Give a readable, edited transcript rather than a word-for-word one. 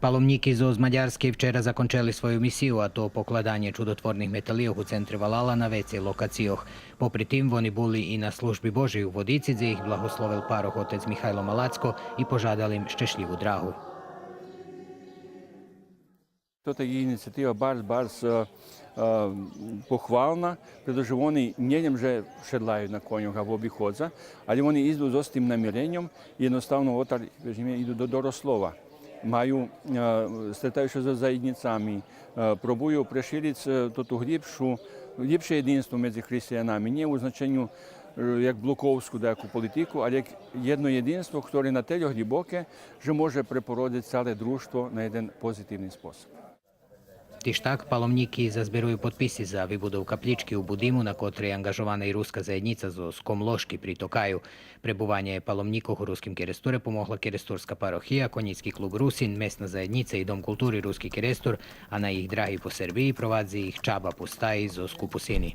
Паломники з Mađarske вчора закончили свою місію, а то покладання чудотворних металів у центрі Валала на веці локаціях. Попри тим, вони були і на службі Божій у Водиці, де їх благословив парох отець Михайло Малацько і пожадав їм щасливу драгу. Toto je inicijativa bardzo pohvalna, pretože oni njenjem že šedlajú na konjoga v obihodza, ali oni idu s ostim namirenjem i jednostavno otar idu do doroslova. Majú, stretaju sa so zajednicami, probujú preširiť toto glibše jedinstvo medzi hristijanami, nie u značenju jak blokovsku nejakú politiku, ale jak jedno jedinstvo, ktoré na teľo hlboké, že môže preporodiť celé društvo na jeden pozitívny spôsob. Тож так, паломники зазбирую підписи за вибудов каплички у Будиму, на котрій ангажована і руська заєдниця з Скомложки при Токаю. Пребування паломників у Руськім Керестуре помогла Керестурська парохія, Коніцький клуб Русин, Местна заєдниця і Дом культури Руський Керестур, а на їх драги по Сербії провадzi їх Чаба Пустаї з Скупусини.